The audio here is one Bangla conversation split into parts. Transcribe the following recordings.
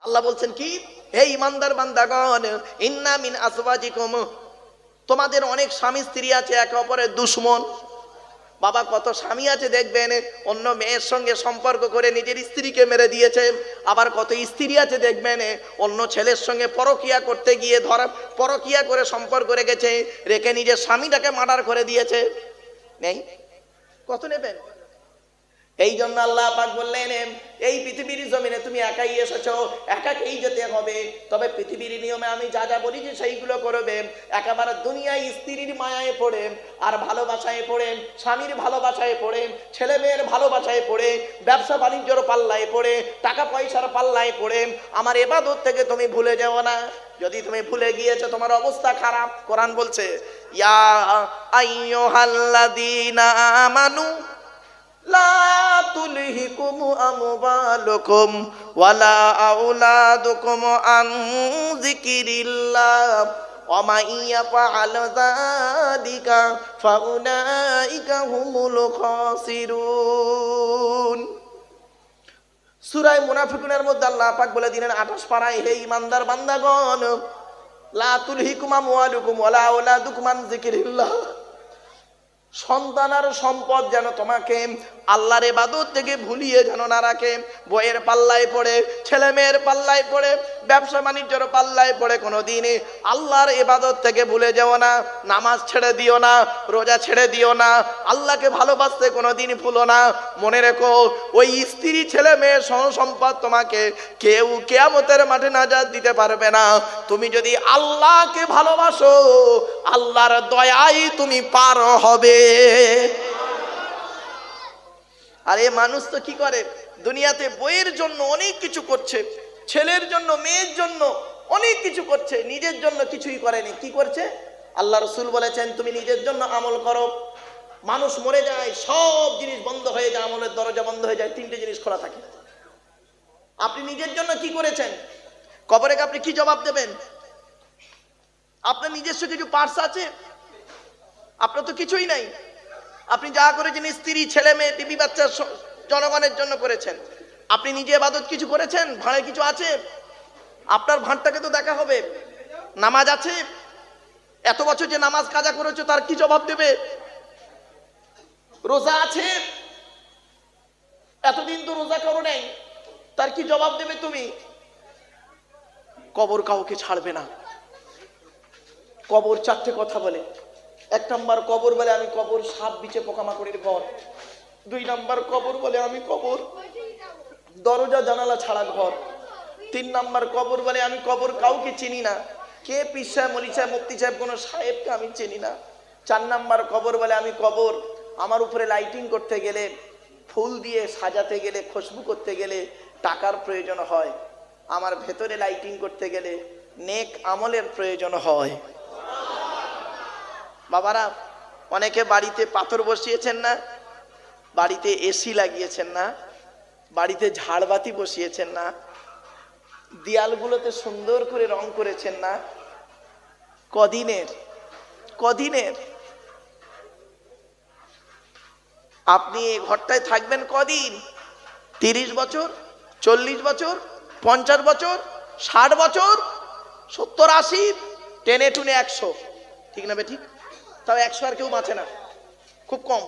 আল্লাহ বলছেন কি, হে ইমানদার বান্দাগণ, ইন্না মিন আজওয়াজিকুম, তোমাদের অনেক স্বামী স্ত্রী আছে একে অপরের দুশমন। বাবা, কত স্বামী আছে দেখবেন অন্য মেয়ের সঙ্গে সম্পর্ক করে নিজের স্ত্রীকে মেরে দিয়েছে। আবার কত স্ত্রী আছে দেখবেন অন্য ছেলের সঙ্গে পরকিয়া করতে গিয়ে পরকিয়া করে সম্পর্ক রেখেছে, রেখে নিজের স্বামীটাকে মার্ডার করে দিয়েছে। নেই? কত নেবেন? এই জন্য আল্লাহ পাক বললেন, এই পৃথিবীর জমিনে তুমি একাই এসেছো, একাকেই যেতে হবে। তবে পৃথিবীর নিয়মে আমি যা যা বলি যে সেইগুলো করবে। একেবারে দুনিয়ায় স্ত্রীর মায়ায় পড়ে, আর ভালোবাসায় পড়ে, স্বামীর ভালোবাসায় পড়ে, ছেলে মেয়ের ভালোবাসায় পড়ে, ব্যবসা বাণিজ্যর পাল্লায় পড়ে, টাকা পয়সার পাল্লায় পড়ে আমার ইবাদত থেকে তুমি ভুলে যাও না। যদি তুমি ভুলে গিয়েছো তোমার অবস্থা খারাপ। কোরআন বলছে, ইয়া আইয়ুহাল্লাযীনা আমানু লা তুলহিকুম আমওয়ালুকুম ওয়ালা আওলাদুকুম আন যিকিরিল্লাহ ওয়া মান ইয়াফআল যালিকা ফাউলাইকা হুমুল খাসিরুন। সূরা মুনাফিকুনের মধ্যে আল্লাহ পাক বলে দিলেন 28 পারায়, হে ঈমানদার বান্দাগণ, লা তুলহিকুম আমওয়ালুকুম ওয়ালা আওলাদুকুম আন যিকিরিল্লাহ, সন্তান আর সম্পদ যেন তোমাকে আল্লাহর ইবাদত থেকে ভুলিয়ে যেন না রাখে। বইয়ের পাল্লায় পড়ে, ছেলে মেয়ের পাল্লায় পড়ে, ব্যবসা বাণিজ্যের পাল্লায় পড়ে কোনোদিন আল্লাহর ইবাদত থেকে ভুলে যেও না। নামাজ ছেড়ে দিও না, রোজা ছেড়ে দিও না, আল্লাহকে ভালোবাসতে কোনোদিন ভুলো না। মনে রেখো, ওই স্ত্রী ছেলে মেয়ে সহ সম্পদ তোমাকে কেউ কিয়ামতের মাঠে নাজাত দিতে পারবে না। তুমি যদি আল্লাহকে ভালোবাসো, আল্লাহর দয়ায় তুমি পার হবে। আর এই মানুষ তো কি করে, দুনিয়াতে বইয়ের জন্য অনেক কিছু করছে, ছেলের জন্য মেয়ের জন্য অনেক কিছু করছে, নিজের জন্য কিছুই করেনি। কি করছে? আল্লাহ রাসূল বলেছেন, তুমি নিজের জন্য আমল করো। মানুষ মরে যায়, সব জিনিস বন্ধ হয়ে যায়, আমলের দরজা বন্ধ হয়ে যায়, তিনটে জিনিস খোলা থাকে। আপনি নিজের জন্য কি করেছেন? কবরে আপনি কি জবাব দেবেন? আপনার নিজস্ব কিছু পার্স আছে? আপনার তো কিছুই নাই। আপনি যা করেছেন স্ত্রী, ছেলে মেয়ে, টিভি, বাচ্চা, জনগণের জন্য করেছেন। আপনি নিজে ইবাদত কিছু করেছেন? ভাঁড়ে কিছু আছে? আপনার ভাঁড়টাকে তো দেখা হবে। নামাজ আছে? এত বছর যে নামাজ কাজা করেছো তার কি জবাব দেবে? রোজা আছে? এতদিন তো রোজা করো নাই, তার কি জবাব দেবে তুমি? কবর কাউকে ছাড়বে না। কবর চারটে কথা বলে। 1 নম্বর কবর বলে, আমি কবর সাপ বিছে পোকামাকড়ের ঘর। 2 নম্বর কবর বলে, আমি কবর দরজা জানালা ছাড়া ঘর। 3 নম্বর কবর বলে, আমি কবর কাউকে চিনি না, কে পীর সাহেব, মলি সাহেব, মুফতি সাহেব, কোনো সাহেবকে আমি চিনি না। 4 নম্বর কবর বলে, আমি কবর আমার উপরে লাইটিং করতে গেলে, ফুল দিয়ে সাজাতে গেলে, খুশবু করতে গেলে টাকার প্রয়োজন হয়, আমার ভেতরে লাইটিং করতে গেলে নেক আমলের প্রয়োজন হয়। বাবারা, অনেকে বাড়িতে পাথর বসিয়েছেন না, বাড়িতে এসি লাগিয়েছেন না, বাড়িতে ঝাড়বাতি বসিয়েছেন না, দেয়ালগুলোতে সুন্দর করে রং করেছেন না। কদিনের? আপনি এই ঘরটায় থাকবেন কদিন? 30 বছর, 40 বছর, 50 বছর, 60 বছর, 70, 80, টেনে টুনে 100। ঠিক না বে ঠিক? তাও 100 আর কেউ বাঁচে না, খুব কম।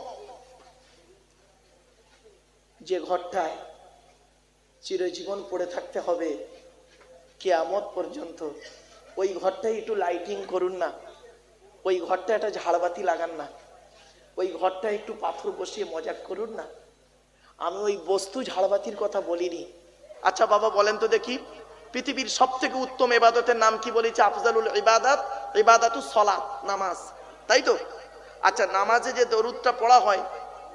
যে ঘরটায় চিরজীবন পড়ে থাকতে হবে কিয়ামত পর্যন্ত, ওই ঘরটাই একটু লাইটিং করুন না, ওই ঘরটা একটা ঝাড়বাতি লাগান না, ওই ঘরটা একটু পাথর বসিয়ে মজা করুন না। আমি ওই বস্তু ঝাড়বাতির কথা বলিনি। আচ্ছা বাবা বলেন তো দেখি, পৃথিবীর সব থেকে উত্তম ইবাদতের নাম কি বলেছে? আফজালুল ইবাদাত ইবাদাতুস সালাত, নামাজ, তাই তো? আচ্ছা, নামাজে যে দরুদটা পড়া হয়,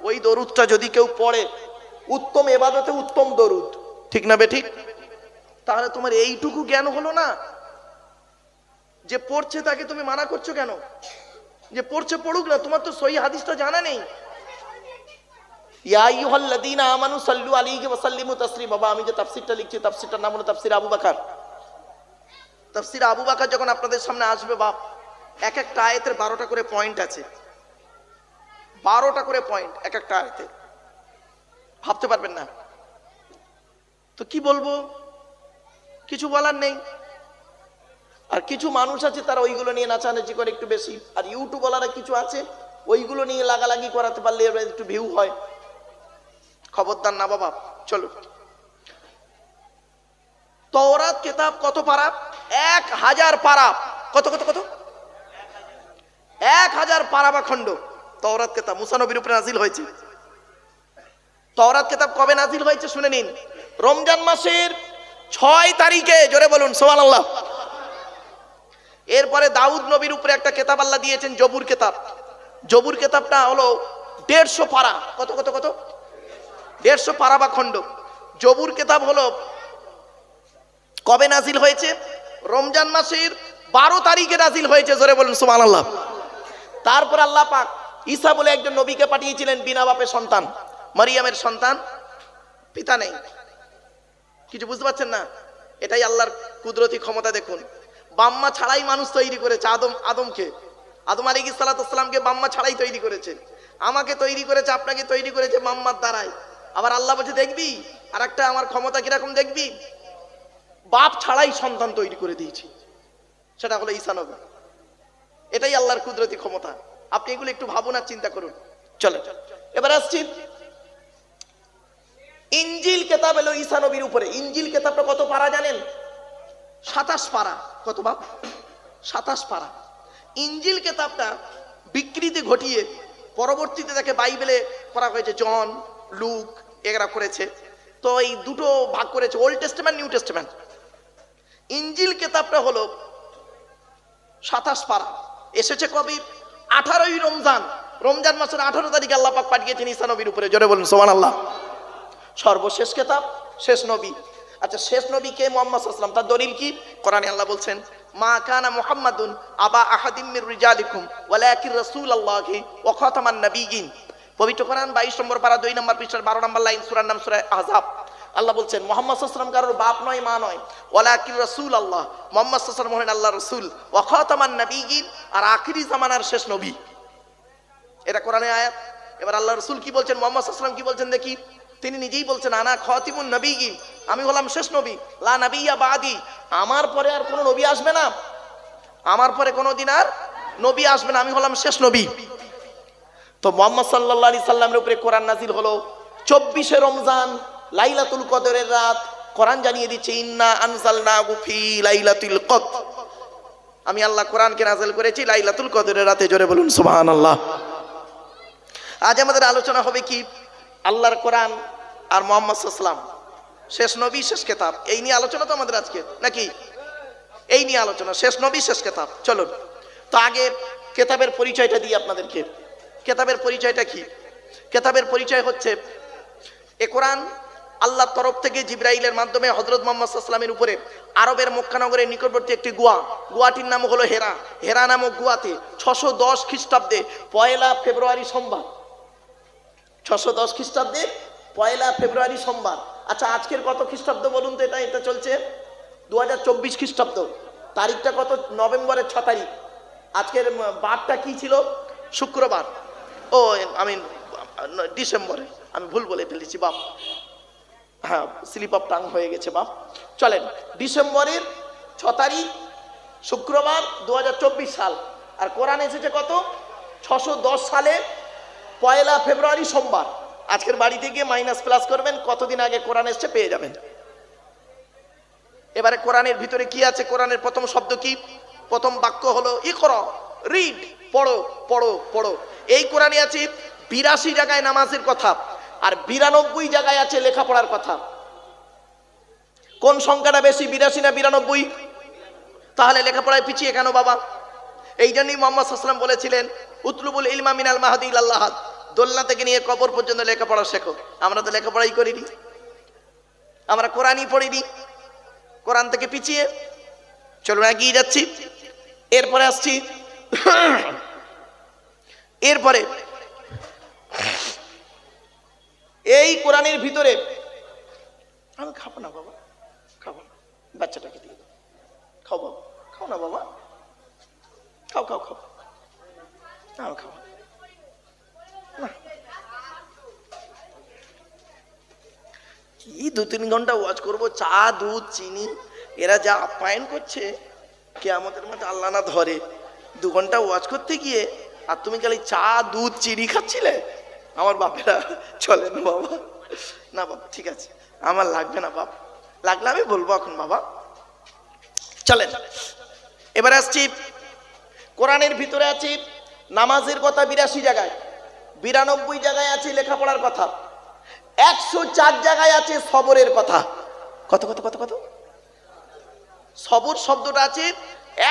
ওই দরুদটা যদি কেউ পড়ে, উত্তম ইবাদতে উত্তম দরুদ, ঠিক না বে ঠিক? তাহলে তোমার এইটুকু জ্ঞান হলো না যে পড়ছে তাকে তুমি মানা করছো কেন? যে পড়ছে পড়ুক না, তোমার তো সহি হাদিসটা জানা নেই। ইয়া আইয়ুহাল্লাযীনা আমানু সাল্লু আলাইহি ওয়া সাল্লিমু তাসলিমা। বাবা, আমি যে তাফসীরটা লিখছি, তাফসীরটার নাম হলো তাফসীর আবু বকর। তাফসীর আবু বকর যখন আপনাদের সামনে আসবে বাপ, এক একটা আয়াতের 12টা করে পয়েন্ট আছে, 12টা করে পয়েন্ট এক একটা আয়াতে, ভাবতে পারবেন না। তো কি বলবো, কিছু বলার নেই। আর কিছু মানুষ আছে তারা ওইগুলো নিয়ে নাচানাচি করে একটু বেশি, আর ইউটিউবওয়ালারা কিছু আছে ওইগুলো নিয়ে লাগালাগি করাতে পারলে এবার একটু ভিউ হয়। খবরদার না বাবা। চলো, তওরাত কিতাব কত পারা? 1000 পারা। কত কত কত? 1000 পারা বা খণ্ড তওরাত কিতাব মুসা নবীর উপরে নাজিল হয়েছে। তওরাত কিতাব কবে নাজিল হয়েছে শুনে নিন, রমজান মাসের 6 তারিখে। জোরে বলুন সুবহানাল্লাহ। এরপরে দাউদ নবীর উপরে একটা কিতাব আল্লাহ দিয়েছেন, জবুর কিতাব। জবুর কিতাবটা হলো 150 পারা। কত কত কত? 150 পারা বা খণ্ড। জবুর কিতাব হলো কবে নাজিল হয়েছে? রমজান মাসের 12 তারিখে নাজিল হয়েছে। জোরে বলুন সুবহানাল্লাহ। তারপর আল্লাহ পাক ঈসা বলে একজন নবীকে পাঠিয়েছিলেন, বিনা বাপের সন্তান, মারিয়ামের সন্তান, পিতা নেই। কিছু বুঝতে পারছেন না? এটাই আল্লাহর কুদরতি ক্ষমতা। দেখুন, বাম্মা ছাড়াই মানুষ তৈরি করেছে। আদমকে, আদম আলাইহিস সালাতু ওয়াস সালামকে বাম্মা ছাড়াই তৈরি করেছে। আমাকে তৈরি করেছে, আপনাকে তৈরি করেছে বাম্মার দ্বারাই। আবার আল্লাহ বলছে দেখবি আর একটা আমার ক্ষমতা কিরকম দেখবি, বাপ ছাড়াই সন্তান তৈরি করে দিয়েছি, সেটা হলো ঈসা নবী। এটাই আল্লাহর কুদরতি ক্ষমতা। আপনি এগুলো একটু ভাবুন আর চিন্তা করুন। চলে, এবার আসছি ইনজিল কিতাব এলো ঈসা নবীর উপরে। ইনজিল কিতাবটা কত পারা জানেন? 27 পারা। কত বাপ? 27 পারা। ইনজিল কিতাবটা বিকৃতি ঘটিয়ে পরবর্তীতে তাকে বাইবেলে করা হয়েছে। জন, লুক এরা করেছে। তো এই দুটো ভাগ করেছে, ওল্ড টেস্টামেন্ট, নিউ টেস্টামেন্ট। ইনজিল কিতাবটা হলো 27 পারা। এসেছে কবে? 18ই রমজান। রমজান মাসের 18 তারিখে আল্লাহ পাক পাঠিয়েছেন ঈসা নবীর উপরে। জোরে বলুন সুবহানাল্লাহ। সর্বশেষ কিতাব, শেষ নবী। আচ্ছা, শেষ নবী কে? মুহাম্মদ সাল্লাল্লাহু আলাইহি ওয়াসাল্লাম। তার দলিল কি? কোরআনে আল্লাহ বলছেন, মা কানা মুহাম্মাদুন আবা আহাদিম মির রিজালিকুম ওয়ালাকিন রাসূলুল্লাহি ওয়া খাতামান নবিয়্যিন। পবিত্র কোরআন 22 নম্বর পারা 2 নম্বর পৃষ্ঠার 12 নম্বর লাইন, সূরার নাম সূরা আহজাব। আল্লাহ বলছেন মুহাম্মদ সাল্লাল্লাহু আলাইহি ওয়াসাল্লাম কারোর বাপ নয়, মা নয়। ওয়ালাকিন রাসূলুল্লাহ, মুহাম্মদ সাল্লাল্লাহু আলাইহি ওয়াসাল্লাম হলেন আল্লাহর রাসূল। ওয়া খাতামান নবিয়্যিন, আর আখিরি জামানার শেষ নবী। এটা কোরআনের আয়াত। এবার আল্লাহর রাসূল কি বলছেন, মুহাম্মদ সাল্লাল্লাহু আলাইহি ওয়াসাল্লাম কি বলছেন দেখি। তিনি নিজেই বলছেন, আনা খাতিমুন নবিয়্যিন, আমি হলাম শেষ নবী। লা নাবিয়্যা বাদি, আমার পরে আর কোনো নবী আসবে না। আমার পরে কোনোদিন আর নবী আসবে না, আমি হলাম শেষ নবী। তো মুহাম্মদ সাল্লাল্লাহু আলাইহি সাল্লামের উপরে কোরআন নাজিল হলো 24শে রমজান, লাইলাতুল কদরের রাত। কোরআন জানিয়ে দিচ্ছে, ইন্না আনজালনাহু ফি লাইলাতুল কদর। আমি আল্লাহ কোরআনকে নাজিল করেছি লাইলাতুল কদরের রাতে। জোরে বলুন সুবহানাল্লাহ। আজ আমাদের আলোচনা হবে কি? আল্লাহর কোরআন আর মুহাম্মদ সাল্লাল্লাহু আলাইহি ওয়াসাল্লাম, শেষ নবী শেষ কিতাব। এই নিয়ে আলোচনা তো আমাদের আজকে, নাকি? এই নিয়ে আলোচনা, শেষ নবী শেষ কিতাব। চলুন তো আগে কিতাবের পরিচয়টা দিই আপনাদেরকে। কিতাবের পরিচয়টা কি? কিতাবের পরিচয় হচ্ছে, এ কোরআন আল্লাহর তরফ থেকে জিবরাইলের মাধ্যমে হযরত মুহাম্মদ সাল্লাল্লাহু আলাইহি ওয়াসাল্লামের উপরে আরবের মক্কা নগরের নিকটবর্তী একটি গুয়াটির নাম হলো হেরা। হেরা নামক গুয়াতে 610 খ্রিস্টাব্দে 1 ফেব্রুয়ারি সোমবার, 610 খ্রিস্টাব্দে 1 ফেব্রুয়ারি সোমবার। আচ্ছা, আজকের কত খ্রিস্টাব্দ বলুন তো? এটা চলছে 2024 খ্রিস্টাব্দ। তারিখটা কত? নভেম্বরের 6 তারিখ। আজকের বারটা কি ছিল? শুক্রবার। ও আমি ডিসেম্বরে আমি ভুল বলে ফেলেছি বাপ। হ্যাঁ, স্লিপ অফ টাং হয়ে গেছে বাপ। চলেন, ডিসেম্বরের 6 তারিখ শুক্রবার 2024 সাল। আর কোরআন এসেছে কত? 610 সালে 1 ফেব্রুয়ারি সোমবার। আজকের বাড়িতে গিয়ে মাইনাস প্লাস করবেন, কতদিন আগে কোরআন এসেছে পেয়ে যাবেন। এবারে কোরআনের ভিতরে কি আছে? কোরআনের প্রথম শব্দ কি? প্রথম বাক্য হলো ইকরা, রিড, পড়ো পড়ো পড়ো। এই কোরআনে আছে 82 জায়গায় নামাজের কথা, আর 92 জায়গায় আছে লেখাপড়ার কথা। কোন সংখ্যাটা বেশি, 82 না 92? তাহলে লেখাপড়ায় পিছিয়ে কেন বাবা? এই জন্যই মুহাম্মদ সাল্লাল্লাহু আলাইহি ওয়াসাল্লাম বলেছিলেন, উতলুবুল ইলমা মিনাল মাহদি ইলাল লাহাদ, দোলনা থেকে নিয়ে কবর পর্যন্ত লেখাপড়া শেখো। আমরা তো লেখাপড়াই করিনি, আমরা কোরআনই পড়িনি, কোরআন থেকে পিছিয়ে। চলুন এগিয়ে যাচ্ছি। এরপরে আসছি, এরপরে এই কোরআনের ভিতরে, আমি খাবো না বাবা, খাবো না, বাচ্চাটাকে দিয়ে দাও। খাও বাবা, খাও না বাবা, খাও খাও খাও, আমি খাবো না। কি 2-3 ঘন্টা ওয়াজ করবো? চা, দুধ, চিনি, এরা যা আপ্যায়ন করছে, কিয়ামতের মাঠে আল্লাহ না ধরে। 2 ঘন্টা ওয়াজ করতে গিয়ে আর তুমি খালি চা দুধ চিনি খাচ্ছিলে। আমার বাপেরা চলে না বাবা, না বাবা ঠিক আছে, আমার লাগবে না বাপ, লাগলে আমি বলবো এখন বাবা। চলেন এবার আসছি কোরআনের ভিতরে আছে নামাজের কথা 82 জায়গায়, 92 জায়গায় আছে লেখাপড়ার কথা, 104 জায়গায় আছে সবরের কথা। কত কত কত কত? সবর শব্দটা আছে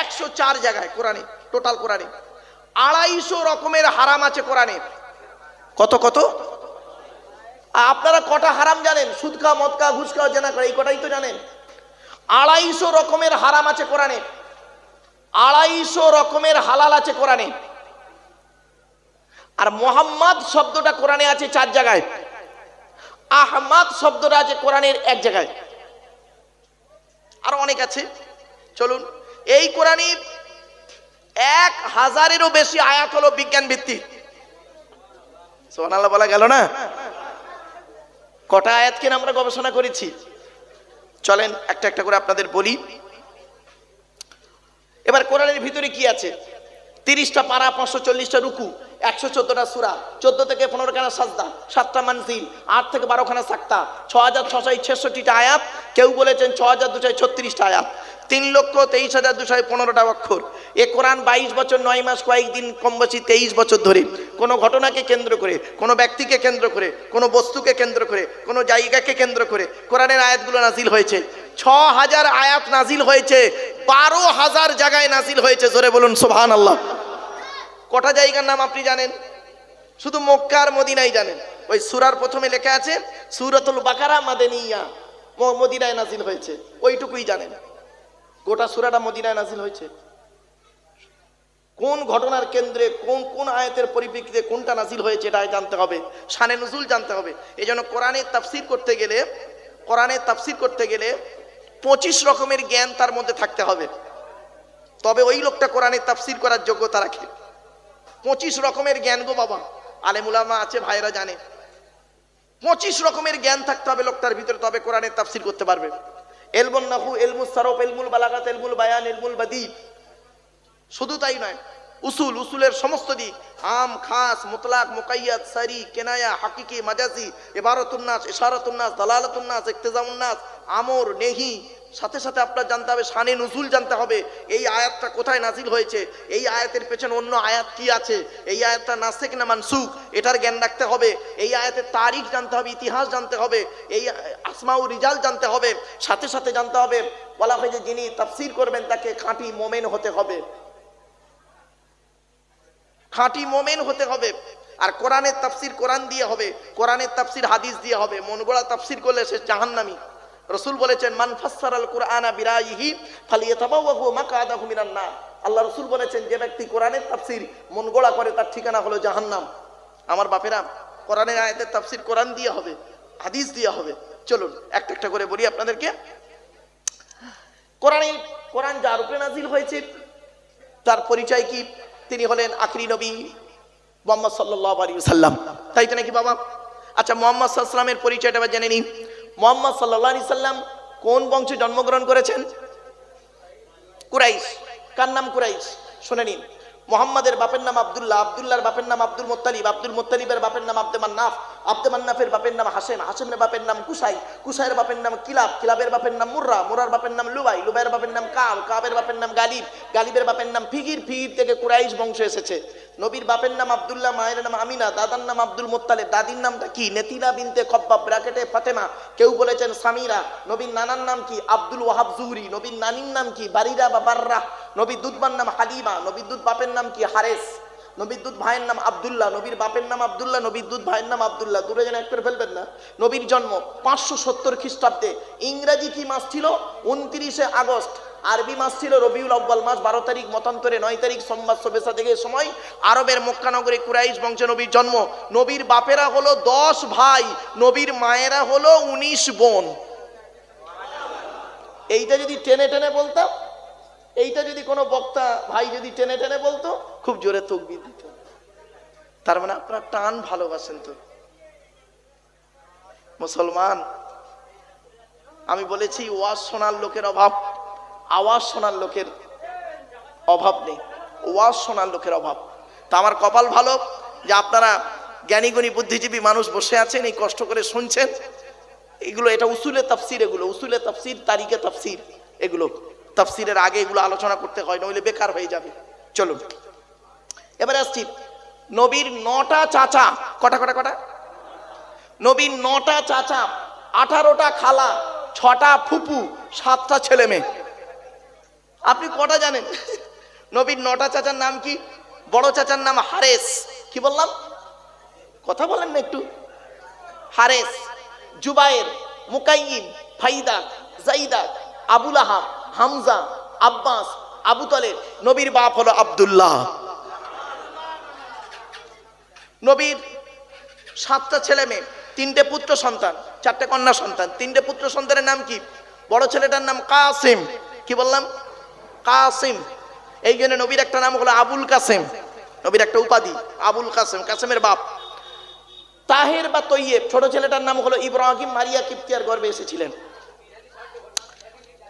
104 জায়গায় কোরআনে, টোটাল কোরআনে। 250 রকমের হারাম আছে কোরআনে। কত কত? আপনারা কটা হারাম জানেন? সুদ খাওয়া, মদ খাওয়া, ঘুষ খাওয়া, জেনা করা, এই কটাই তো জানেন। 250 রকমের হারাম আছে কোরআনে, 250 রকমের হালাল আছে কোরআনে। আর মোহাম্মদ শব্দটা কোরআনে আছে 4 জায়গায়, আহমদ শব্দটা আছে কোরআনের 1 জায়গায়, আর অনেক আছে। চলুন, এই কোরআনে 1000-এরও বেশি আয়াত হলো বিজ্ঞান ভিত্তিক। সুবহানাল্লাহ বলা গেল না? কটা আয়াত কিনা আমরা গবেষণা করেছি। চলেন একটা একটা করে আপনাদের বলি। এবার কোরআনের ভিতরে কি আছে? 30টা পারা, 540টা রুকু, 114টা সূরা, 14 থেকে 15 খানা সাজদা, 7টা মানজিল, 8 থেকে 12 খানা সাক্তা, 6666টা আয়াত, কেউ বলেছেন 6236টা আয়াত, 3,23,215টা অক্ষর। এ কোরআন 22 বছর 9 মাস কয়েকদিন কম বেশি 23 বছর ধরে কোনো ঘটনাকে কেন্দ্র করে, কোনো ব্যক্তিকে কেন্দ্র করে, কোনো বস্তুকে কেন্দ্র করে, কোনো জায়গাকে কেন্দ্র করে কোরআনের আয়াতগুলো নাজিল হয়েছে। 6000 আয়াত নাজিল হয়েছে, 12,000 জায়গায় নাজিল হয়েছে। জোরে বলুন সুবহানাল্লাহ। কটা জায়গার নাম আপনি জানেন? শুধু মক্কা আর মদিনাই জানেন। ওই সূরার প্রথমে লেখা আছে সূরাতুল বাকারা মাদানিয়া, মদিনায় নাজিল হয়েছে, ওইটুকুই জানেন। গোটা সূরাটা মদিনায় নাজিল হয়েছে। কোন ঘটনার কেন্দ্রে কোন কোন আয়াতের পরিপ্রেক্ষিতে কোনটা নাজিল হয়েছে এটা জানতে হবে, শানে নুজুল জানতে হবে। এজন্য কোরআনের তাফসীর করতে গেলে, কোরআনের তাফসীর করতে গেলে 25 রকমের জ্ঞান তার মধ্যে থাকতে হবে, তবে ওই লোকটা কোরআনের তাফসীর করার যোগ্যতা রাখে। 25 রকমের জ্ঞান গো বাবা, আলেম উলামা আছে ভাইরা জানে। 25 রকমের জ্ঞান থাকতে হবে লোকটার ভিতরে, তবে কোরআনের তাফসীর করতে পারবে। ইলমুন নাহু, ইলমুস সারফ, ইলমুল বালাগাত, ইলমুল বায়ান, ইলমুল বাদি। শুধু তাই নয়, উসুল, উসুলের সমস্ত দিক, আম, খাস, মুতলাক, মুকাইয়াদ, সারি, কেনায়া, হাকিকি, মাজাজি, ইবারাতুন নাস, ইশারাতুন নাস, দালালাতুন নাস, ইক্তিজাউন নাস, আমর, নেহি। সাথে সাথে আপনার জানতে হবে শানে নুজুল জানতে হবে, এই আয়াতটা কোথায় নাজিল হয়েছে, এই আয়াতের পেছনে অন্য আয়াত কি আছে, এই আয়াতটা নাসিখ না মানসুখ এটার জ্ঞান রাখতে হবে, এই আয়াতের তারিখ জানতে হবে, ইতিহাস জানতে হবে, এই আসমাউ রিজাল জানতে হবে। সাথে সাথে জানতে হবে বলা হয় যে যিনি তাফসীর করবেন তাকে খাঁটি মোমেন হতে হবে, খাঁটি মোমেন হতে হবে। আর কোরআনের তাফসীর কোরআন দিয়ে হবে, কোরআনের তাফসীর হাদিস দিয়ে হবে। মন গড়া তাফসীর করলে সে জাহান্নামী। রাসূল বলেছেন মান ফাসসারাল কুরআনা বিরাইহি ফালিয়াতাবাওয়াহু মাকআদাহু মিনান নার। আল্লাহ রাসূল বলেছেন যে ব্যক্তি কোরআনের তাফসীর মন গড়া করে তার ঠিকানা হলো জাহান্নাম। আমার বাপেরা, কোরআনের আয়াতের তাফসীর কোরআন দিয়ে হবে, হাদিস দিয়ে হবে। চলুন একটা একটা করে বলি আপনাদেরকে। কোরআন যার উপরে নাজিল হয়েছে তার পরিচয় কি? তিনি হলেন আখিরি নবী মুহাম্মদ সাল্লাল্লাহু আলাইহি ওয়াসাল্লাম, তাই তো নাকি বাবা? আচ্ছা, মুহাম্মদ সাল্লাল্লাহু আলাইহি ওয়াসাল্লামের পরিচয়টা এবার জেনে নিই। মুহাম্মদ সাল্লাল্লাহু আলাইহি সাল্লাম কোন বংশে জন্মগ্রহণ করেছেন? কুরাইশ। কার নাম কুরাইশ? শুনে নিন। মুহাম্মাদের বাপের নাম আব্দুল্লাহ, আব্দুল্লাহর বাপের নাম আব্দুল মুত্তালিব, আব্দুল মুত্তালিবের বাপের নাম আব্দে মান্নাফ, আব্দে মান্নাফের বাপের নাম হাশেম, হাশেমের বাপের নাম কুসাই, কুসাইয়ের বাপের নাম কিলাব, কিলাবের বাপের নাম মুর্রা, মুরার বাপের নাম লুবাই, লুবাইয়ের বাপের নাম কাব, কাবের বাপের নাম গালিব, গালিবের বাপের নাম ফিগির, ফিগির থেকে কুরাইশ বংশ এসেছে। নবীর বাপের নাম আব্দুল্লাহ, মায়ের নাম আমিনা, দাদার নাম আব্দুল মুত্তালিব, দাদির নামটা কি? নেতিলা বিনতে খব্বাব ব্র্যাকেটে ফাতেমা, কেউ বলেছেন সামিরা। নবীর নানার নাম কি? আব্দুল ওয়াহাব জুহরি। নবীর নানির নাম কি? বারিরা বা বাররা। নবীর দুধবার নাম হালিমা। নবীর দুধ বাপের নাম কি? হারেস। নবীর দুধ ভাইয়ের নাম আব্দুল্লাহ। নবীর বাপের নাম আব্দুল্লাহ, নবীর দুধ ভাইয়ের নাম আব্দুল্লাহ। দূরে যেন এক করে ফেলবেন না। নবীর জন্ম 570 খ্রিস্টাব্দে। ইংরেজি কি মাস ছিল? 29শে আগস্ট। আরবি মাস ছিল রবিউল আউয়াল মাস, 12 তারিখ, মতান্তরে 9 তারিখ, সোমবার সবেসা থেকে সময়। আরবের মক্কা নগরে কুরাইশ বংশে নবীর জন্ম। নবীর বাপেরা হলো 10 ভাই, নবীর মায়েরা হলো 19 বোন। এইটা যদি টেনে টেনে বলতাম, এইটা যদি কোনো বক্তা ভাই যদি টেনে টেনে বলতো, খুব জোরে তাকবীর দিত। তার মানে আপনারা টান ভালোবাসেন তো মুসলমান। আমি বলেছি ওয়াজ শোনার লোকের অভাব, আওয়াজ শোনার লোকের অভাব নেই, ওয়াজ শোনার লোকের অভাব। তা আমার কপাল ভালো যে আপনারা জ্ঞানীগুণী বুদ্ধিজীবী মানুষ বসে আছেন, এই কষ্ট করে শুনছেন। এগুলো এটা উসুলে তাফসির, এগুলো উসুলে তাফসির, তারিখে তাফসির, এগুলো তাফসিরের আগে এগুলো আলোচনা করতে হয়, নইলে বেকার হয়ে যাবে। চলুন এবারে আসছি নবীর 9টা চাচা। কটা কটা কটা? নবীর 9টা চাচা, 18টা খালা, 6টা ফুপু, 7টা ছেলে মেয়ে। আপনি কটা জানেন? নবীর 9টা চাচার নাম কি? বড় চাচার নাম হারেস। কি বললাম? কথা বলেন না একটু। হারেস, জুবায়ের, মুকাইয়িম, ফাইদা, জাইদা, আবুল আহাব, হামজা, আব্বাস, আবু তালেব। নবীর বাপ হলো আব্দুল্লাহ। নবীর 7টা ছেলে মেয়ে, 3টে পুত্র সন্তান, 4টে কন্যা সন্তান। 3টে পুত্র সন্তানের নাম কি? বড় ছেলেটার নাম কাসিম। কি বললাম? কাসিম। এই জন্য নবীর একটা নাম হলো আবুল কাসেম, নবীর একটা উপাধি আবুল কাসেম, কাসেমের বাপ। তাহের বা তৈয়েব, ছোট ছেলেটার নাম হলো ইব্রাহিম, মারিয়া কিপ্তিয়ার গর্ভে এসেছিলেন।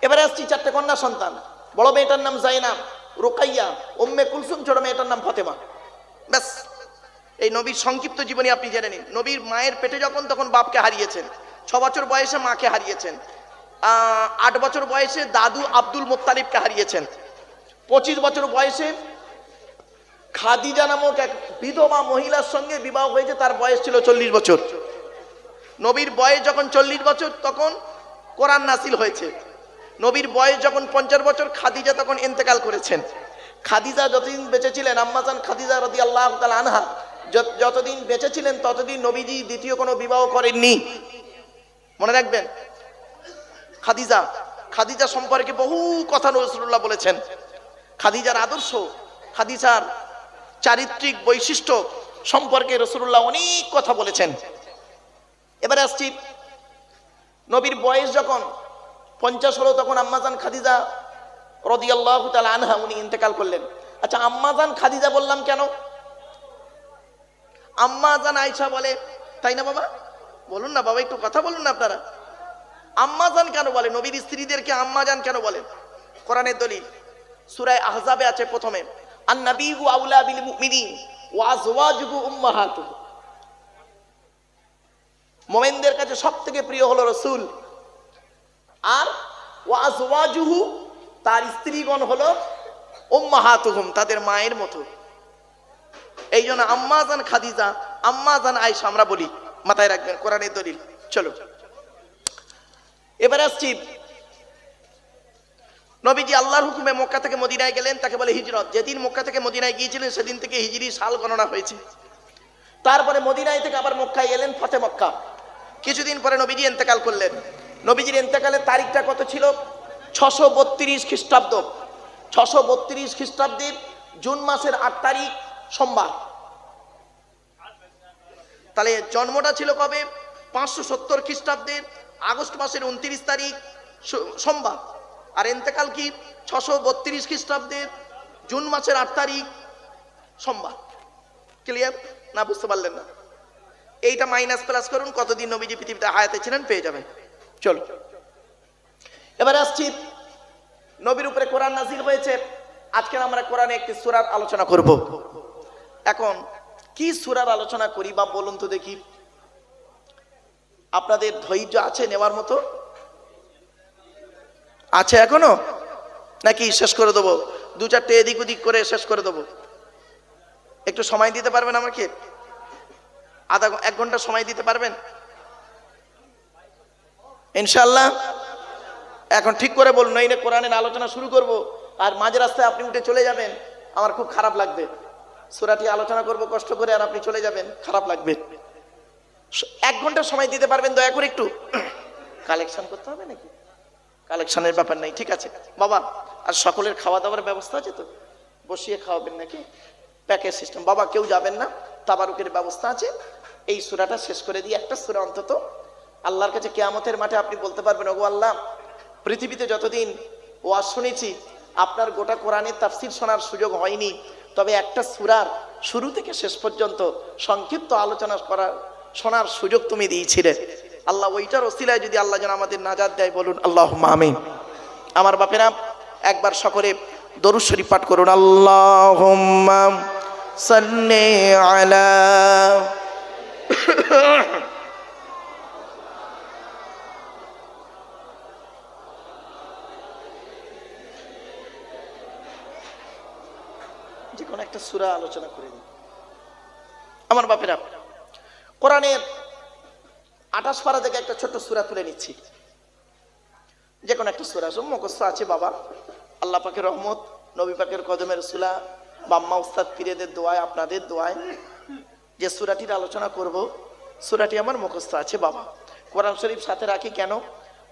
এবারে আসছি 4টে কন্যা সন্তান। বড় মেয়েটার নাম জাইনাব, রুকাইয়া, উম্মে কুলসুম, ছোট মেয়েটার নাম ফাতেমা। ব্যাস, এই নবীর সংক্ষিপ্ত জীবনী আপনি জেনে নিন। নবীর মায়ের পেটে যখন তখন বাপকে হারিয়েছেন, 6 বছর বয়সে মাকে হারিয়েছেন, 8 বছর বয়সে দাদু আব্দুল মুত্তালিবকে হারিয়েছেন, 25 বছর বয়সে খাদিজা নামক এক বিধবা মহিলার সঙ্গে বিবাহ হয়েছে, তার বয়স ছিল 40 বছর। নবীর বয়স যখন 40 বছর তখন কোরআন নাসিল হয়েছে। নবীর বয়স যখন 50 বছর, খাদিজা তখন ইন্তেকাল করেছেন। খাদিজা যতদিন বেঁচে ছিলেন, আম্মাজান খাদিজা রাদিয়াল্লাহু তাআলা আনহা যতদিন বেঁচে ছিলেন ততদিন নবীজি দ্বিতীয় কোনো বিবাহ করেননি। মনে রাখবেন, খাদিজা, খাদিজা সম্পর্কে বহু কথা রাসূলুল্লাহ বলেছেন। খাদিজার আদর্শ, খাদিজার চারিত্রিক বৈশিষ্ট্য সম্পর্কে রাসূলুল্লাহ অনেক কথা বলেছেন। এবারে আসছি নবীর বয়স যখন 50 হলো তখন আম্মাজান খাদিজা রাদিয়াল্লাহু তাআলা আনহা উনি ইন্তেকাল করলেন। আচ্ছা, আম্মাজান খাদিজা বললাম কেন? আম্মাজান আয়েশা বলে, তাই না বাবা? বলুন না বাবা, একটু কথা বলুন না আপনারা। আম্মাজান কেন বলে? নবীর স্ত্রীদেরকে আম্মাজান কেন বলেন? কোরআনের দলিল সূরা আহজাবে আছে প্রথমে, আন-নাবিয়্যু আউলা বিল মুমিনিন ওয়া আজওয়াজুহু উম্মাহাতুহু। মুমিনদের কাছে সবথেকে প্রিয় হলো রাসূল, আর ওয়া আজওয়াজুহু, তার স্ত্রীগণ হলো উম্মাহাতুহুম, তাদের মায়ের মতো। এই জন্য আম্মাজান খাদিজা, আম্মাজান আয়েশা আমরা বলি, মাথায় রাখবেন, কোরআনের দলিল। চলো এবার আসছি, নবীজি আল্লাহর হুকুমে মক্কা থেকে মদিনায় গেলেন, তাকে বলে হিজরত। যেদিন মক্কা থেকে মদিনায় গিয়েছিলেন সেদিন থেকে হিজরি সাল গণনা হয়েছে। তারপরে মদিনায় থেকে আবার মক্কায় এলেন, ফাতে মক্কা। কিছুদিন পরে নবীজি ইন্তেকাল করলেন। নবীজির ইন্তেকালের তারিখটা কত ছিল? 632 খ্রিস্টাব্দ। 632 খ্রিস্টাব্দের জুন মাসের 8 তারিখ সোমবার। তাহলে জন্মটা ছিল কবে? 570 খ্রিস্টাব্দের আগস্ট মাসের 29 তারিখ সোমবার। আর ইন্তেকাল কি? 632 খ্রিস্টাব্দের জুন মাসের 8 তারিখ সোমবার। ক্লিয়ার না? বুঝতে পারলেন না? এইটা মাইনাস প্লাস করুন, কতদিন নবীজি পৃথিবীতে হায়াতে ছিলেন পেয়ে যাবেন। চলো এবারে আসছি, নবীর উপরে কোরআন নাযিল হয়েছে। আজকে আমরা কোরআনে একটি সূরার আলোচনা করব। এখন কি সূরার আলোচনা করি বা বলুন তো দেখি? আপনাদের ধৈর্য আছে নেওয়ার মতো? আছে এখনো? নাকি শেষ করে দেবো? 2-4টে এদিক ওদিক করে শেষ করে দেবো? একটু সময় দিতে পারবেন আমাকে? 1 ঘন্টা সময় দিতে পারবেন ইনশাআল্লাহ? এখন ঠিক করে বলুন, নইলে কোরআনের আলোচনা শুরু করব আর মাঝ রাস্তায় আপনি উঠে চলে যাবেন, আমার খুব খারাপ লাগবে। সূরাটি আলোচনা করব কষ্ট করে, আর আপনি চলে যাবেন, খারাপ লাগবে। 1 ঘন্টা সময় দিতে পারবেন দয়া করে? একটু কালেকশন করতে হবে নাকি? কালেকশনের ব্যাপার নাই, ঠিক আছে বাবা। আর সকলের খাওয়া দাওয়ার ব্যবস্থা আছে তো? বসিয়ে খাওয়াবেন নাকি? Package system? বাবা কেউ যাবেন না, তাবারুকের ব্যবস্থা আছে। এই সূরাটা শেষ করে দিয়ে একটা সূরা অন্তত আল্লাহর কাছে কিয়ামতের মাঠে আপনি বলতে পারবেন, ওগো আল্লাহ, পৃথিবীতে যতদিন ওয়াজ শুনেছি আপনার গোটা কোরআনের তাফসীর শোনার সুযোগ হয়নি, তবে একটা সূরার শুরু থেকে শেষ পর্যন্ত সংক্ষিপ্ত আলোচনা করার শোনার সুযোগ তুমি দিয়েছিলে। আল্লাহ ওইটার ওসিলায় যদি আল্লাহ যেন আমাদের নাজাত দেয়, বলুন আল্লাহুম্মা আমিন। আমার বাপেরা একবার সকলে দরুদ শরীফ পাঠ করুন, আল্লাহুম্মা সাল্লি আলা। যে কোনো একটা সূরা আলোচনা করে দিই। আমার বাপেরা কোরআনের 28 পারা থেকে একটা ছোট্ট সূরা তুলে নিচ্ছি, যে কোনো একটা সূরা মুখস্থ আছে বাবা। আল্লাহ পাকের রহমত, নবী পাকের কদমের সুলা, বাম্মা উস্তাদ পীরেদের দোয়ায়, আপনাদের দোয়ায় যে সূরাটির আলোচনা করব, সূরাটি আমার মুখস্থ আছে বাবা। কোরআন শরীফ সাথে রাখি কেন?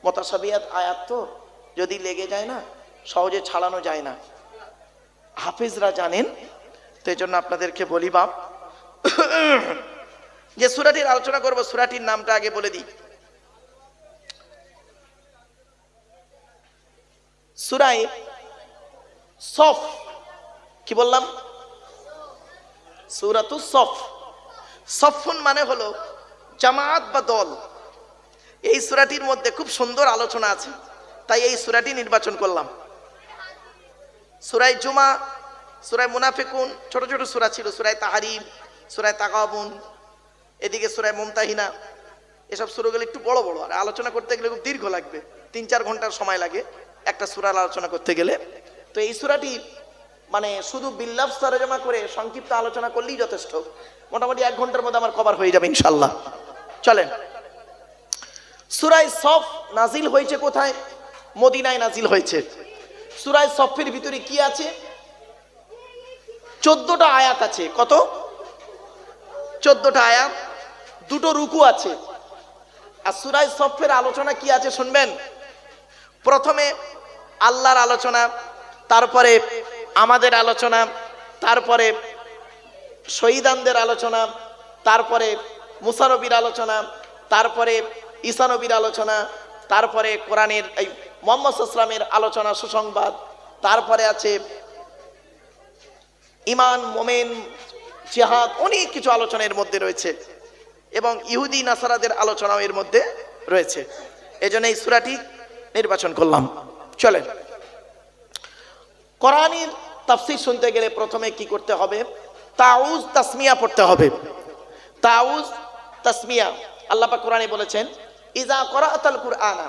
মুতাশাবিহাত আয়াত তো যদি লেগে যায় না, সহজে ছাড়ানো যায় না, হাফেজরা জানেন। তো এই জন্য আপনাদেরকে বলি বাপ, যে সূরাটির আলোচনা করব, সূরাটির নামটা আগে বলে দিই। সূরা সফ। কি বললাম? সূরাতুস সফ। সফুন মানে হলো জামাত বা দল। এই সূরাটির মধ্যে খুব সুন্দর আলোচনা আছে, তাই এই সূরাটি নির্বাচন করলাম। সূরা জুমা, সূরা মুনাফিকুন, ছোট ছোট সূরা ছিল, সূরা তাহরিম, সূরা তাগাবুন, এদিকে সূরা মুমতাহিনা। এসব সূরাগুলো একটু বড় বড়, আর আলোচনা করতে গেলে খুব দীর্ঘ লাগবে, 3-4 ঘন্টার সময় লাগে একটা সূরার আলোচনা করতে গেলে। তো এই সূরাটি মানে শুধু বিল্লাফ তরজমা করে সংক্ষিপ্ত আলোচনা করলেই যথেষ্ট। মোটামুটি 1 ঘন্টার মধ্যে আমার কভার হয়ে যাবে ইনশাআল্লাহ। চলেন, সূরা সফ নাজিল হয়েছে কোথায়? মদিনায় নাজিল হয়েছে। সূরা সফের ভিতরে কি আছে? 14টা আয়াত আছে। কত? 14টা আয়াত, 2টো রুকু আছে। আর সূরা সফের আলোচনা কি আছে শুনবেন। প্রথমে আল্লাহর আলোচনা, তারপরে আমাদের আলোচনা, তারপরে শহীদানদের আলোচনা, তারপরে মুসা নবীর আলোচনা, তারপরে ঈসা নবীর আলোচনা, তারপরে কোরআনের এই মুহাম্মদ সাল্লাল্লাহু আলাইহি ওয়াসাল্লামের আলোচনা, সুসংবাদ, তারপরে আছে ঈমান, মুমিন, জিহাদ, অনেক কিছু আলোচনা এর মধ্যে রয়েছে, এবং ইহুদি নাসারাদের আলোচনাও এর মধ্যে রয়েছে। এজন্য এই সূরাটি নির্বাচন করলাম। চলেন, কোরআনের তাফসীর শুনতে গেলে প্রথমে কি করতে হবে? তাউজ তাসমিয়া পড়তে হবে। তাউজ তাসমিয়া আল্লাহ পাক কোরআনে বলেছেন, ইজা করাআতাল কুরআনা,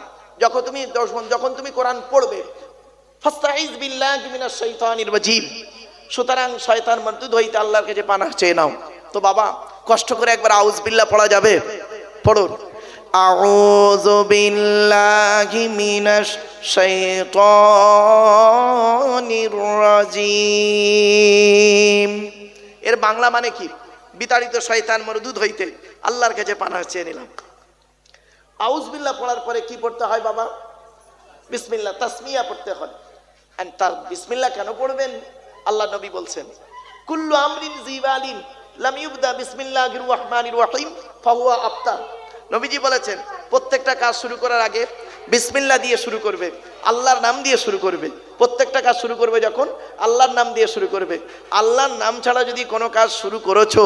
যখন তুমি কোরআন পড়বে, ফাস্তাইজ বিল্লাহি মিনাশ শাইতানির রাজিম, সুতরাং শয়তান মারদুদ হইতে আল্লাহর কাছে পানাহ চেয়ে নাও। তো বাবা কষ্ট করে একবার আউজ বিল্লাহ পড়া যাবে? পড়ুন, আউযু বিল্লাহি মিনাশ শাইতানির রাজিম। এর বাংলা মানে কি? বিতাড়িত শয়তান মরদুদ হইতে আল্লাহর কাছে পানাহ চেয়ে নিলাম। আউজ বিল্লাহ পড়ার পরে কি পড়তে হয় বাবা? বিসমিল্লাহ, তাসমিয়া পড়তে হয়। এন্ড তার বিসমিল্লাহ কেন পড়বেন? আল্লাহ নবী বলছেন, কুল্লু আমরিন জিবালিন লাম ইউবদা বিসমিল্লাহির রহমানির রহিম ফাহুয়া আফতার। নবীজি বলেছেন, প্রত্যেকটা কাজ শুরু করার আগে বিসমিল্লাহ দিয়ে শুরু করবে, আল্লাহর নাম দিয়ে শুরু করবে। প্রত্যেকটা কাজ শুরু করবে যখন আল্লাহর নাম দিয়ে শুরু করবে। আল্লাহর নাম ছাড়া যদি কোনো কাজ শুরু করেছো,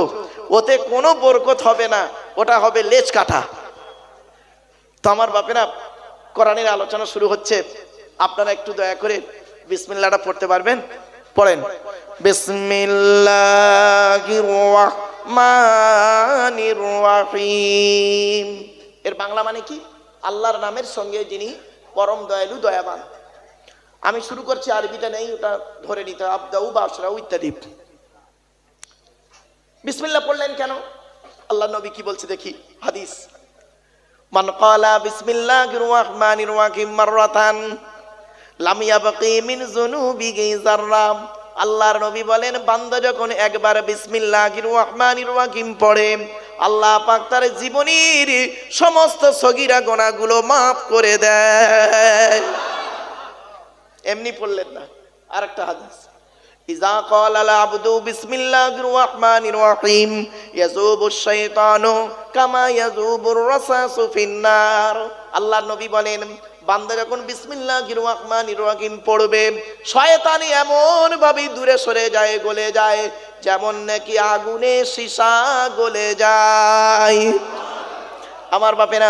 ওতে কোনো বরকত হবে না, ওটা হবে লেজ কাটা। তো আমার বাপেরা, কোরআনের আলোচনা শুরু হচ্ছে, আপনারা একটু দয়া করে বিসমিল্লাহটা পড়তে পারবেন? পড়েন, বিসমিল্লাহির রহমানির রহিম। এর বাংলা মানে কি? আল্লাহর নামের সঙ্গে যিনি পরম দয়ালু, দয়াবান। আমি শুরু করছি, আরবিটা নেই, ওটা ধরে নিতে হবে, আবদাউ বা আশরাউ ইত্যাদি। বিসমিল্লাহ পড়লেন কেন? আল্লাহ নবী কি বলছে দেখি, হাদিস, মান ক্বালা বিসমিল্লাহির রহমানির রহিম মাররাতান লাম ইয়াবকি মিন যুনুবিহি যাররা। আল্লাহর নবী বলেন, বান্দা যখন একবার বিসমিল্লাহির রহমানির রহিম পড়ে, আল্লাহ পাক তার জীবনের সমস্ত সগীরা গুনাহগুলো মাফ করে দেয়। এমনি পড়লেন না, আরেকটা হাদিস, ইজা ক্বালাল আবদু বিসমিল্লাহির রহমানির রহিম ইয়াযুবুশ শাইতানু কামা ইয়াযুবুর রাসাসু ফিন্নার। আল্লাহর নবী বলেন, বান্দা যখন বিসমিল্লাহির রহমানির রহিম পড়বে, শয়তানি এমন ভাবে দূরে সরে যায়, গলে যায়, যেমন নাকি আগুনে সীসা গলে যায়। আমার বাপেরা,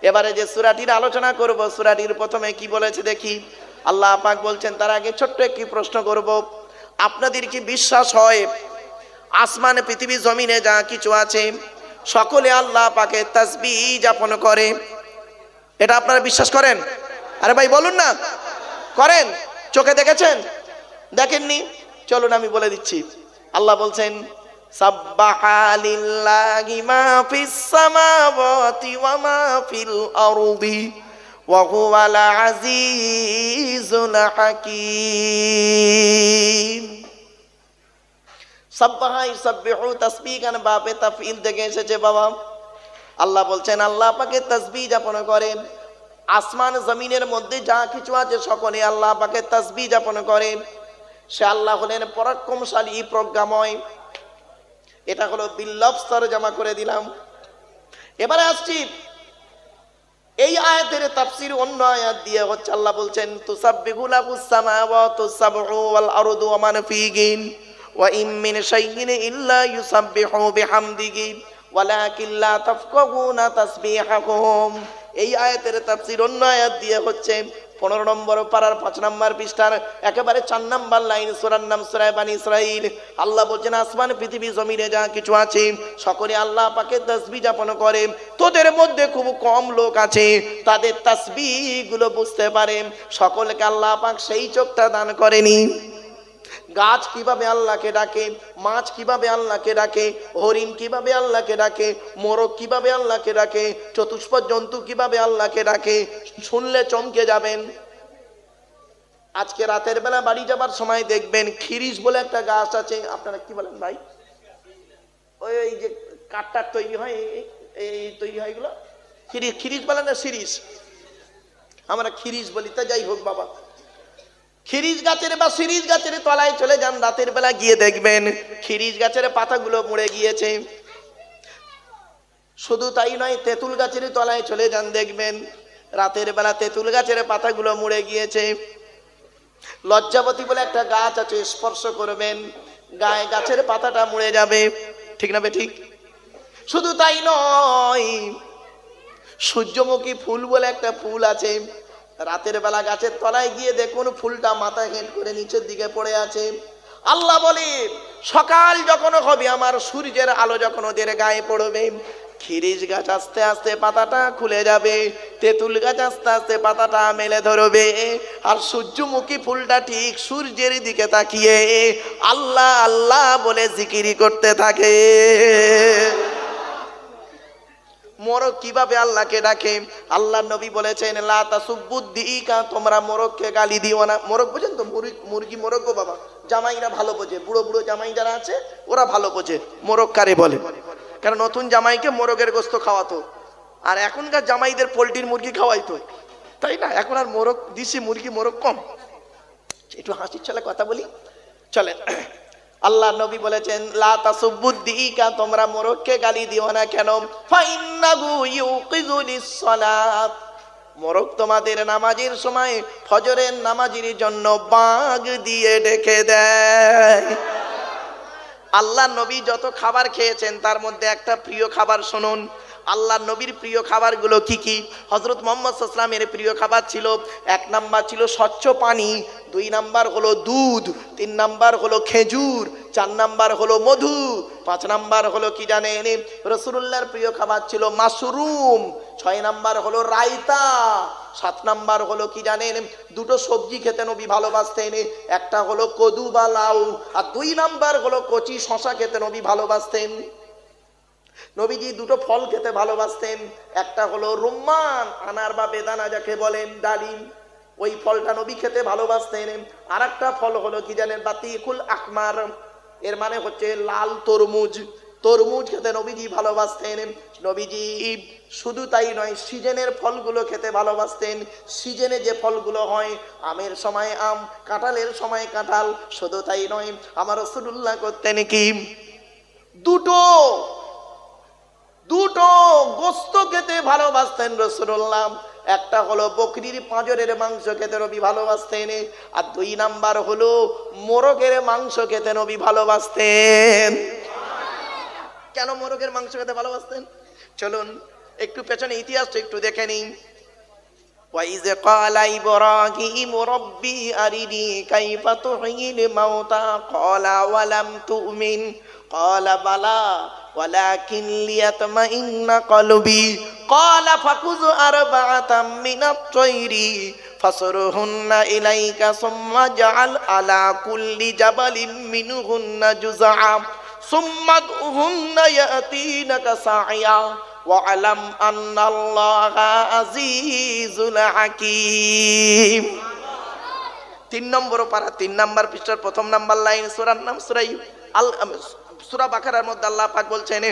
এবারে যে সূরাটির আলোচনা করব, সূরাটির প্রথমে কি বলেছে দেখি। আল্লাহ পাক বলছেন, তার আগে ছোট্ট একটি প্রশ্ন করব। আপনাদের কি বিশ্বাস হয় আসমানে পৃথিবী জমিনে যা কিছু আছে সকলে আল্লাহ পাকে তাসবিহ যাপন করে? এটা আপনারা বিশ্বাস করেন? আরে ভাই বলুন না, করেন? চোখে দেখেছেন? দেখেননি? চলুন আমি বলে দিচ্ছি। আল্লাহ বলছেন, সাব্বাহা লিল্লাহি মা ফিস সামাওয়াতি ওয়া মা ফিল আরদি ওয়া হুয়াল আজিজুল হাকীম। সাব্বাহা ইউসাব্বিহু তাসবিহান বাবে তাফঈল থেকে এসেছে বাবা। আল্লাহ বলছেন আল্লাহ পাকে তাসবিহ যাপন করে। আসমান জমিনের মধ্যে যা কিছু আছে সকলে আল্লাহ পাকে তাসবিহ যাপন করে। সে আল্লাহ হলেন পরাক্রমশালী, প্রজ্ঞাময়। এটা হলো বিল্লফ তরজমা করে দিলাম। এবারে আসছি এই আয়াতের তাফসীর অন্য আয়াত দিয়ে হচ্ছে। আল্লাহ বলছেন, তুসাব্বিহু লাহুস সামাওয়াতু সাবউ ওয়াল আরদু ওয়া মান ফীহিন ওয়া ইম মিন শাইইন ইল্লা ইউসাব্বিহু বিহামদিহি ওয়ালাকিন লা তাফকাহুনা তাসবিহাহুম। এই আয়াতের তাফসীর অন্য আয়াত দিয়ে হচ্ছে 15 নম্বর পারার 5 নম্বর পৃষ্ঠার একেবারে 4 নম্বর লাইন, সূরার নাম সূরা বানী ইসরাঈল। আল্লাহ বলছেন আসমান পৃথিবী জমিনে যা কিছু আছে সকলে আল্লাহ পাকে তাসবিহ যাপন করে। তোদের মধ্যে খুব কম লোক আছে তাদের তাসবিহ গুলো বুঝতে পারে। সকলকে আল্লাহ পাক সেই চোখটা দান করেনি। গাছ কিভাবে আল্লাহকে ডাকে, মাছ কিভাবে আল্লাহকে ডাকে, হরিণ কিভাবে আল্লাহকে ডাকে, মোরগ কিভাবে আল্লাহকে ডাকে, চতুষ্পদ জন্তু কিভাবে আল্লাহকে ডাকে, শুনলে চমকে যাবেন। আজকে রাতের বেলা বাড়ি যাবার সময় দেখবেন খিরিস বলে একটা গাছ আছে। আপনারা কি বলেন ভাই? ওই যে কাঠটার তৈরি হয়, এই তৈরি হয় এগুলো খিরিস বলেন না শিরিষ? আমরা খিরিস বলি। তা যাই হোক বাবা, খিরিস গাছের বা শিরিষ গাছের তলায় চলে যান, রাতের বেলা গিয়ে দেখবেন খিরিস গাছের পাতাগুলো মুড়ে গিয়েছে। শুধু তাই নয়, তেঁতুল গাছের তলায় চলে যান, দেখবেন রাতের বেলা তেঁতুল গাছের পাতাগুলো মুড়ে গিয়েছে। লজ্জাবতী বলে একটা গাছ আছে, স্পর্শ করবেন গায়ে গাছের পাতাটা মুড়ে যাবে। ঠিক না ঠিক? শুধু তাই নয়, সূর্যমুখী ফুল বলে একটা ফুল আছে। রাতের বেলা গাছের তলায় গিয়ে দেখুন ফুলটা মাথা হেঁট করে নিচের দিকে পড়ে আছে। আল্লাহ বলে সকাল যখন হবে, আমার সূর্যের আলো যখন ওদের গায়ে পড়বে, খিরিস গাছ আস্তে আস্তে পাতাটা খুলে যাবে, তেঁতুল গাছ আস্তে আস্তে পাতাটা মেলে ধরবে, আর সূর্যমুখী ফুলটা ঠিক সূর্যের দিকে তাকিয়ে আল্লাহ আল্লাহ বলে জিকিরি করতে থাকে। মোরগ কিভাবে আল্লাহকে ডাকে? আল্লাহ নবী বলেছেন, লা তাসুব্বুদ্দিকা, তোমরা মোরগকে গালি দিও না। মোরগ বোঝেন তো? মুরগি মোরগ গো বাবা, জামাইরা ভালো বোঝে, বুড়ো বুড়ো জামাই যারা আছে ওরা ভালো বোঝে মোরগ কারে বলে। কারণ নতুন জামাইকে মোরগের গোস্ত খাওয়াতো, আর এখনকার জামাইদের পোলট্রির মুরগি খাওয়াইতো, তাই না? এখন আর মোরগ দিছি মুরগি মোরগ কম। একটু হাসির ছলে কথা বলি, চলেন। আল্লাহ নবী বলেছেন, লা তাসুব্বুদ্দিকা, তোমরা মোরগকে গালি দিও না। কেন? ফাইন্নাহু ইউকিযুলিস সালাত, মোরগ তোমাদের নামাজের সময় ফজরের নামাজের জন্য বাগ দিয়ে ডেকে দেয়। আল্লাহ নবী যত খাবার খেয়েছেন তার মধ্যে একটা প্রিয় খাবার শুনুন। আল্লাহ নবীর প্রিয় খাবারগুলো কি কি? হযরত মুহাম্মদ সাল্লাল্লাহু আলাইহি ওয়াসাল্লামের প্রিয় খাবার ছিল, 1 নাম্বার ছিল স্বচ্ছ পানি, 2 নাম্বার হলো দুধ, 3 নাম্বার হলো খেজুর, 4 নাম্বার হলো মধু, 5 নাম্বার হলো কি জানেন? রাসূলুল্লাহর প্রিয় খাবার ছিল মাশরুম, 6 নাম্বার হলো রায়তা, 7 নাম্বার হলো কি জানেন? 2টো সবজি খেতে নবী ভালোবাসতেন, একটা হলো কদু বা লাউ, আর 2 নাম্বার হলো কচি শশা খেতে নবী ভালোবাসতেন। নবীজি 2টো ফল খেতে ভালোবাসতেন, একটা হলো রুম্মান, আনার বা বেদানা যাকে বলেন, ডালিম, ওই ফলটা নবী খেতে ভালোবাসতেন। আর একটা ফল হলো কি জানেন? বাতিকুল আহমার, এর মানে হচ্ছে লাল তরমুজ, তরমুজ খেতে নবীজি ভালোবাসতেন। নবীজি শুধু তাই নয়, সিজনের ফলগুলো খেতে ভালোবাসতেন। সিজনে যে ফলগুলো হয়, আমের সময় আম, কাঁঠালের সময় কাঁঠাল। শুধু তাই নয়, আমার রাসূলুল্লাহ করতেন কি? দুটো গোস্ত খেতে ভালোবাসতেন রাসূলুল্লাহ। একটা হলো বকরির পাঁজরের মাংস খেতে নবী ভালোবাসতেন, আর 2 নাম্বার হলো মোরগের মাংস খেতে নবী ভালোবাসতেন। কেন মোরগের মাংস খেতে ভালোবাসতেন? চলুন একটু পেছনে ইতিহাসটা একটু দেখে নিন। وَإِذْ قَالَ إِبْرَاهِيمُ رَبِّي أَرِنِي كَيْفَ تُحْيِي الْمَوْتَى قَالَ وَلَمْ تُؤْمِنْ قَالَ بَلَى وَلَكِنْ لِيَطْمَئِنَّ قَلْبِي قَالَ فَخُذْ أَرْبَعَةً مِنَ الطَّيْرِ فَصُرْهُنَّ إِلَيْكَ ثُمَّ اجْعَلْ عَلَى كُلِّ جَبَلٍ مِنْهُنَّ جُزْءًا ثُمَّ ادْعُهُنَّ يَأْتِينَكَ سَعْيًا وَاعْلَمْ أَنَّ اللَّهَ عَزِيزٌ حَكِيمٌ। 3 নম্বর পারা 3 নম্বর পৃষ্ঠার প্রথম নম্বর লাইন, সূরার নাম সূরা বাকারার মধ্যে আল্লাহ পাক বলছেন